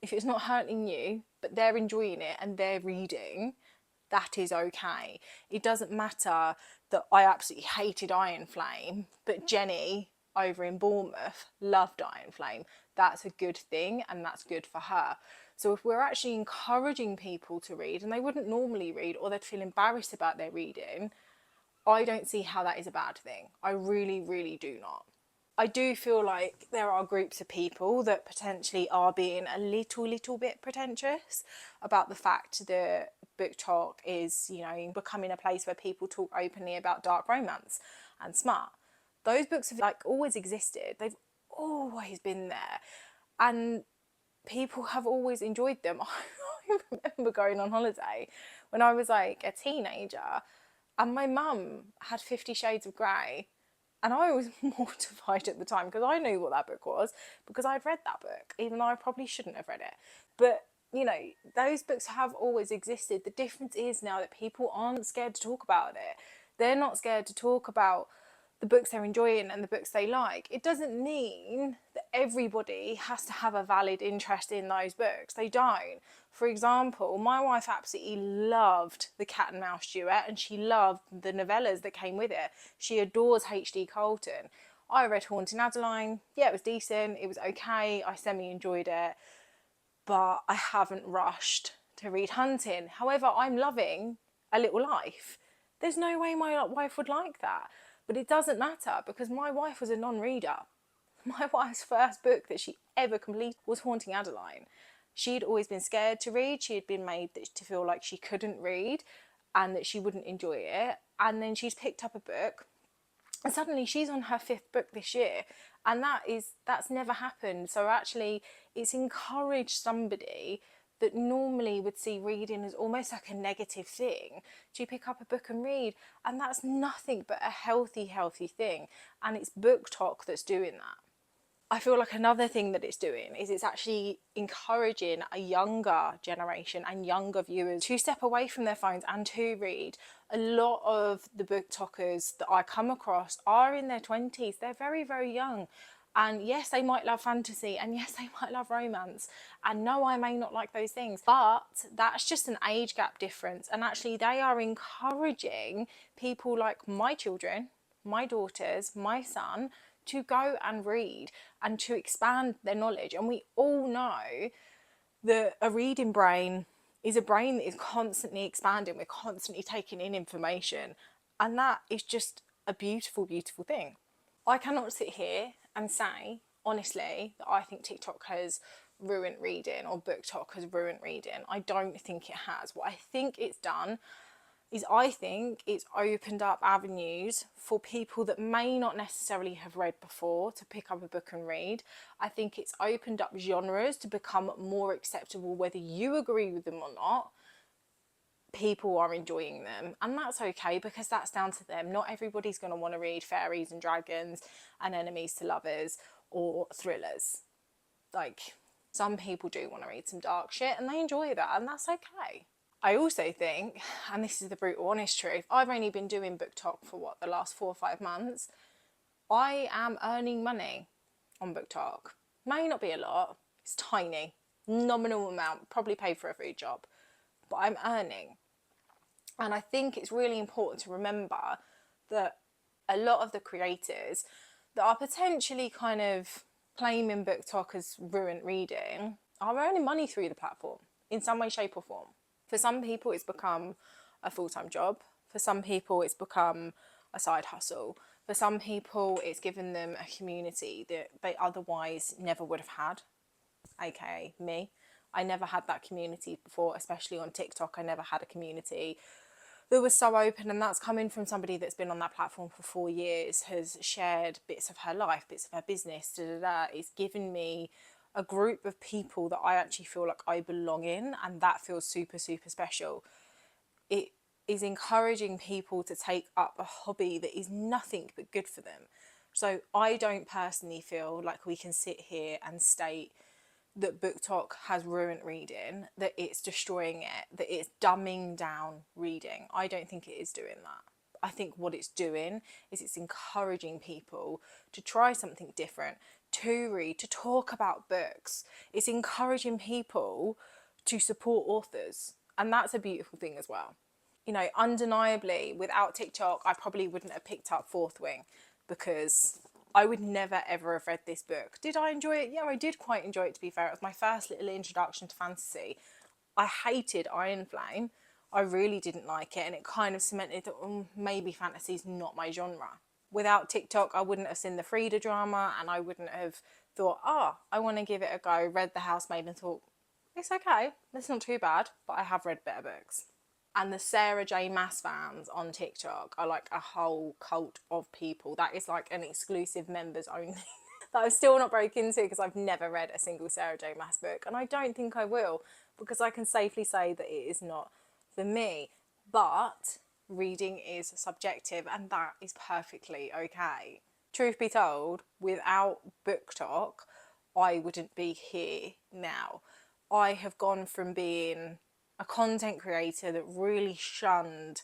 If it's not hurting you, but they're enjoying it and they're reading, that is okay. It doesn't matter that I absolutely hated Iron Flame, but Jenny over in Bournemouth loved Iron Flame. That's a good thing, and that's good for her. So if we're actually encouraging people to read, and they wouldn't normally read, or they'd feel embarrassed about their reading, I don't see how that is a bad thing. I really, really do not. I do feel like there are groups of people that potentially are being a little bit pretentious about the fact that BookTok is, you know, becoming a place where people talk openly about dark romance and smut. Those books have like always existed. They've always been there. And people have always enjoyed them. I remember going on holiday when I was like a teenager, and my mum had 50 Shades of Grey, and I was mortified at the time because I knew what that book was, because I'd read that book, even though I probably shouldn't have read it. But, you know, those books have always existed. The difference is now that people aren't scared to talk about it. They're not scared to talk about the books they're enjoying and the books they like. It doesn't mean that everybody has to have a valid interest in those books. They don't. For example, my wife absolutely loved the Cat and Mouse duet, and she loved the novellas that came with it. She adores H.D. Colton. I read Haunting Adeline. Yeah, it was decent. It was okay. I semi-enjoyed it. But I haven't rushed to read Hunting. However, I'm loving A Little Life. There's no way my wife would like that. But it doesn't matter, because my wife was a non-reader. My wife's first book that she ever completed was Haunting Adeline. She'd always been scared to read. She had been made to feel like she couldn't read and that she wouldn't enjoy it. And then she's picked up a book, and suddenly she's on her 5th book this year. And that's never happened. So actually, it's encouraged somebody that normally would see reading as almost like a negative thing to pick up a book and read. And that's nothing but a healthy thing. And it's BookTok that's doing that. I feel like another thing that it's doing is it's actually encouraging a younger generation and younger viewers to step away from their phones and to read. A lot of the BookTokers that I come across are in their 20s. They're very young. And yes, they might love fantasy, and yes, they might love romance. And no, I may not like those things, but that's just an age gap difference. And actually, they are encouraging people like my children, my daughters, my son, to go and read and to expand their knowledge. And we all know that a reading brain is a brain that is constantly expanding. We're constantly taking in information. And that is just a beautiful thing. I cannot sit here and say, honestly, that I think TikTok has ruined reading or BookTok has ruined reading. I don't think it has. What I think it's done is I think it's opened up avenues for people that may not necessarily have read before to pick up a book and read. I think it's opened up genres to become more acceptable, whether you agree with them or not. People are enjoying them, and that's okay, because that's down to them. Not everybody's going to want to read fairies and dragons and enemies to lovers or thrillers. Like, some people do want to read some dark shit and they enjoy that, and that's okay. I also think, and this is the brutal honest truth, I've only been doing BookTok for the last 4 or 5 months. I am earning money on BookTok. May not be a lot, it's tiny, nominal amount, probably paid for a food job, but I'm earning. And I think it's really important to remember that a lot of the creators that are potentially kind of claiming BookTok as ruined reading are earning money through the platform in some way, shape or form. For some people, it's become a full-time job. For some people, it's become a side hustle. For some people, it's given them a community that they otherwise never would have had, aka me. I never had that community before, especially on TikTok. I never had a community that was so open, and that's coming from somebody that's been on that platform for 4 years, has shared bits of her life, bits of her business, It's given me a group of people that I actually feel like I belong in, and that feels super special. It is encouraging people to take up a hobby that is nothing but good for them. So I don't personally feel like we can sit here and state that BookTok has ruined reading, that it's destroying it, that it's dumbing down reading. I don't think it is doing that. I think what it's doing is it's encouraging people to try something different, to read, to talk about books. It's encouraging people to support authors, and that's a beautiful thing as well. You know, undeniably, without TikTok, I probably wouldn't have picked up Fourth Wing, because I would never ever have read this book. Did I enjoy it? Yeah, I did quite enjoy it, to be fair. It was my first little introduction to fantasy. I hated Iron Flame. I really didn't like it, and it kind of cemented that maybe fantasy's not my genre. Without TikTok, I wouldn't have seen the Frida drama, and I wouldn't have thought, I want to give it a go, read The Housemaid and thought, it's okay, it's not too bad, but I have read better books. And the Sarah J Maas fans on TikTok are like a whole cult of people. That is like an exclusive members only that I've still not broken into, because I've never read a single Sarah J Maas book, and I don't think I will, because I can safely say that it is not for me. But reading is subjective, and that is perfectly okay. Truth be told, without BookTok, I wouldn't be here now. I have gone from being a content creator that really shunned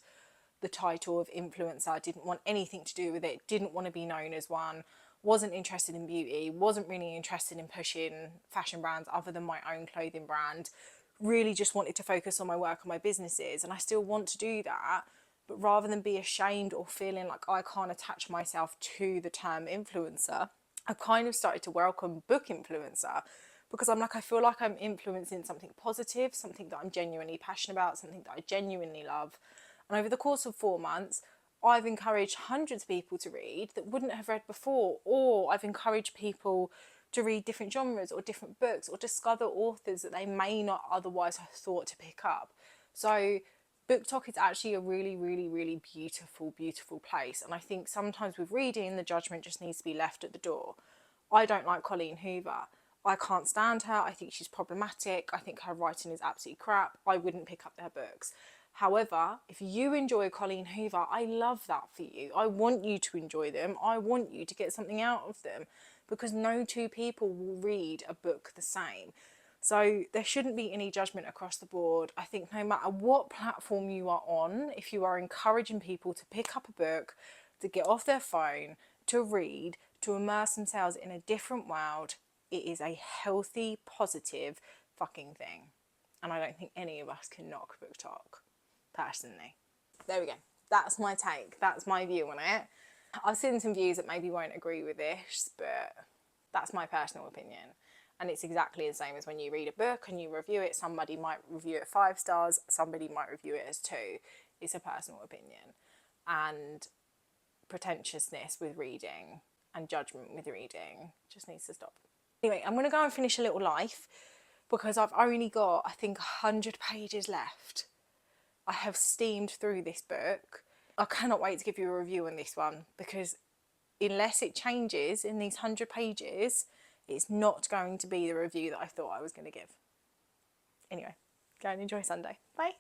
the title of influencer, didn't want anything to do with it, didn't want to be known as one, wasn't interested in beauty, wasn't really interested in pushing fashion brands other than my own clothing brand, really just wanted to focus on my work and my businesses, and I still want to do that. But rather than be ashamed or feeling like I can't attach myself to the term influencer, I kind of started to welcome book influencer, because I'm like, I feel like I'm influencing something positive, something that I'm genuinely passionate about, something that I genuinely love. And over the course of 4 months, I've encouraged hundreds of people to read that wouldn't have read before, or I've encouraged people to read different genres or different books, or discover authors that they may not otherwise have thought to pick up. So BookTok is actually a really, really, really beautiful, beautiful place. And I think sometimes with reading, the judgment just needs to be left at the door. I don't like Colleen Hoover. I can't stand her. I think she's problematic. I think her writing is absolutely crap. I wouldn't pick up her books. However, if you enjoy Colleen Hoover, I love that for you. I want you to enjoy them. I want you to get something out of them, because no two people will read a book the same. So there shouldn't be any judgment across the board. I think no matter what platform you are on, if you are encouraging people to pick up a book, to get off their phone, to read, to immerse themselves in a different world, it is a healthy, positive fucking thing. And I don't think any of us can knock BookTok, personally. There we go. That's my take. That's my view on it. I've seen some views that maybe won't agree with this, but that's my personal opinion. And it's exactly the same as when you read a book and you review it. Somebody might review it 5 stars, somebody might review it as 2. It's a personal opinion. And pretentiousness with reading and judgment with reading just needs to stop. Anyway, I'm going to go and finish A Little Life, because I've only got, I think, 100 pages left. I have steamed through this book. I cannot wait to give you a review on this one, because unless it changes in these 100 pages, it's not going to be the review that I thought I was going to give. Anyway, go and enjoy Sunday. Bye.